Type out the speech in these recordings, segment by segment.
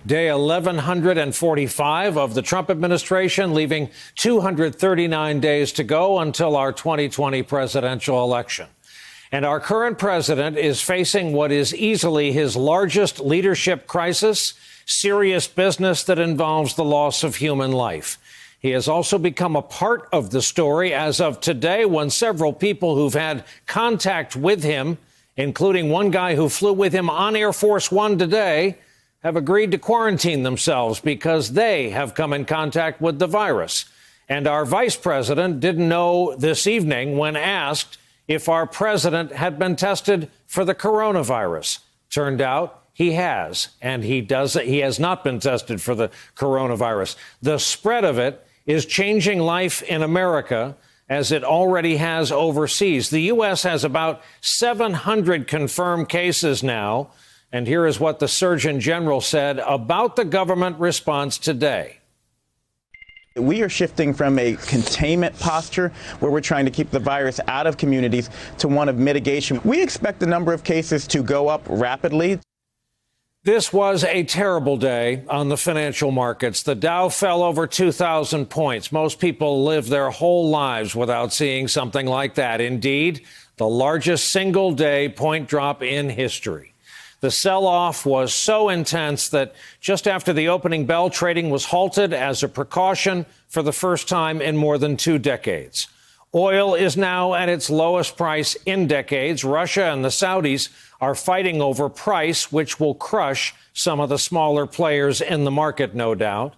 Day 1145 of the Trump administration, leaving 239 days to go until our 2020 presidential election. And our current president is facing what is easily his largest leadership crisis, serious business that involves the loss of human life. He has also become a part of the story as of today, when several people who've had contact with him, including one guy who flew with him on Air Force One today, have agreed to quarantine themselves because they have come in contact with the virus. And our vice president didn't know this evening when asked if our president had been tested for the coronavirus. Turned out he has, and he has not been tested for the coronavirus. The spread of it is changing life in America, as it already has overseas. The U.S. has about 700 confirmed cases now. And here is what the Surgeon General said about the government response today. We are shifting from a containment posture, where we're trying to keep the virus out of communities, to one of mitigation. We expect the number of cases to go up rapidly. This was a terrible day on the financial markets. The Dow fell over 2,000 points. Most people live their whole lives without seeing something like that. Indeed, the largest single-day point drop in history. The sell-off was so intense that just after the opening bell, trading was halted as a precaution for the first time in more than 2 decades. Oil is now at its lowest price in decades. Russia and the Saudis are fighting over price, which will crush some of the smaller players in the market, no doubt.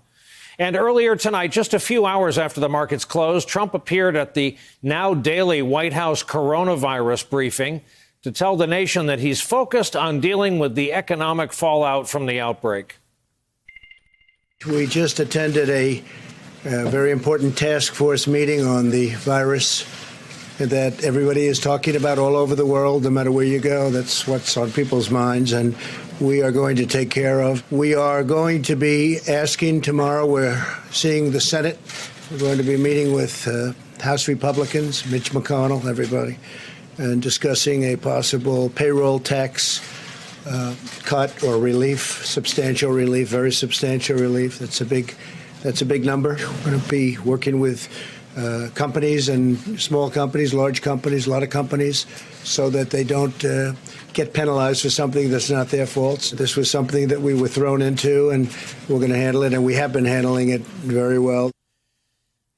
And earlier tonight, just a few hours after the markets closed, Trump appeared at the now daily White House coronavirus briefing to tell the nation that he's focused on dealing with the economic fallout from the outbreak. We just attended a very important task force meeting on the virus that everybody is talking about all over the world. No matter where you go, that's what's on people's minds, and we are going to take care of. We are going to be asking tomorrow, we're seeing the Senate. We're going to be meeting with House Republicans, Mitch McConnell, everybody, and discussing a possible payroll tax cut or relief, substantial relief, very substantial relief. That's a big number. We're going to be working with companies and small companies, large companies, a lot of companies, so that they don't get penalized for something that's not their fault. This was something that we were thrown into, and we're going to handle it, and we have been handling it very well.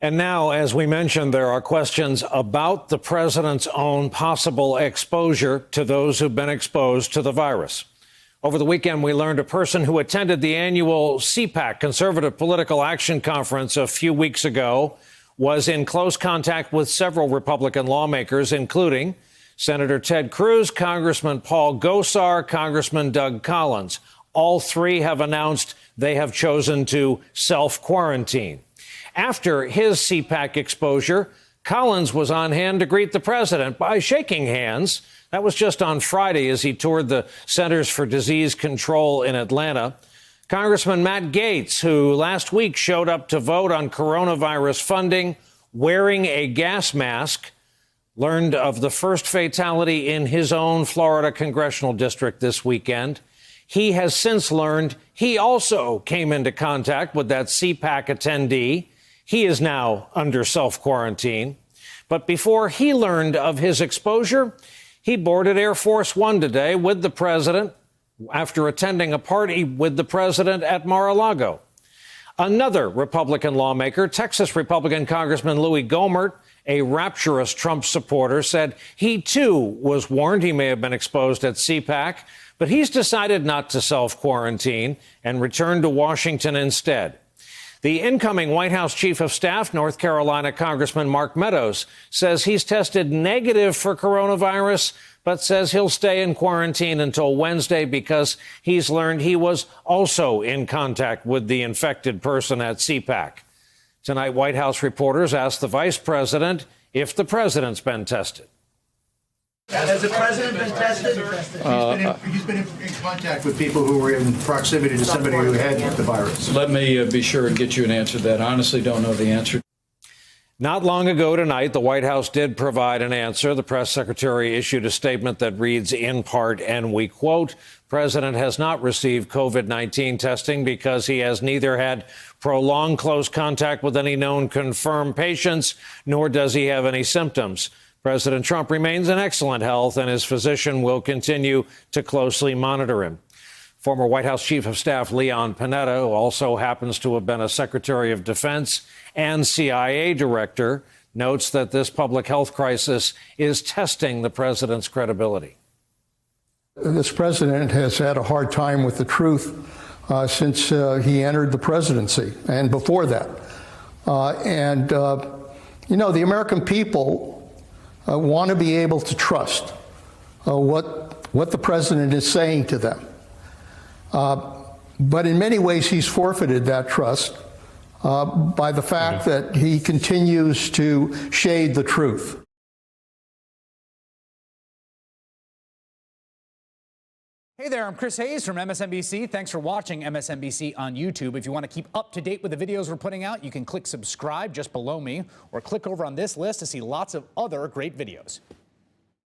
And now, as we mentioned, there are questions about the president's own possible exposure to those who've been exposed to the virus. Over the weekend, we learned a person who attended the annual CPAC, Conservative Political Action Conference, a few weeks ago, was in close contact with several Republican lawmakers, including Senator Ted Cruz, Congressman Paul Gosar, Congressman Doug Collins. All three have announced they have chosen to self-quarantine. After his CPAC exposure, Collins was on hand to greet the president by shaking hands. That was just on Friday as he toured the Centers for Disease Control in Atlanta. Congressman Matt Gaetz, who last week showed up to vote on coronavirus funding wearing a gas mask, learned of the first fatality in his own Florida congressional district this weekend. He has since learned he also came into contact with that CPAC attendee. He is now under self-quarantine. But before he learned of his exposure, he boarded Air Force One today with the president after attending a party with the president at Mar-a-Lago. Another Republican lawmaker, Texas Republican Congressman Louis Gohmert, a rapturous Trump supporter, said he, too, was warned he may have been exposed at CPAC, but he's decided not to self-quarantine and return to Washington instead. The incoming White House Chief of Staff, North Carolina Congressman Mark Meadows, says he's tested negative for coronavirus, but says he'll stay in quarantine until Wednesday because he's learned he was also in contact with the infected person at CPAC. Tonight, White House reporters asked the vice president if the president's been tested. Has the president been tested? He's been in contact with people who were in proximity to somebody who had the virus. Let me be sure and get you an answer to that. I honestly don't know the answer. Not long ago tonight, the White House did provide an answer. The press secretary issued a statement that reads in part, and we quote, "President has not received COVID-19 testing because he has neither had prolonged close contact with any known confirmed patients, nor does he have any symptoms. President Trump remains in excellent health, and his physician will continue to closely monitor him." Former White House Chief of Staff Leon Panetta, who also happens to have been a Secretary of Defense and CIA director, notes that this public health crisis is testing the president's credibility. This president has had a hard time with the truth since he entered the presidency and before that. The American people want to be able to trust what the president is saying to them. But in many ways, he's forfeited that trust by the fact that he continues to shade the truth. Hey there, I'm Chris Hayes from MSNBC. Thanks for watching MSNBC on YouTube. If you want to keep up to date with the videos we're putting out, you can click subscribe just below me or click over on this list to see lots of other great videos.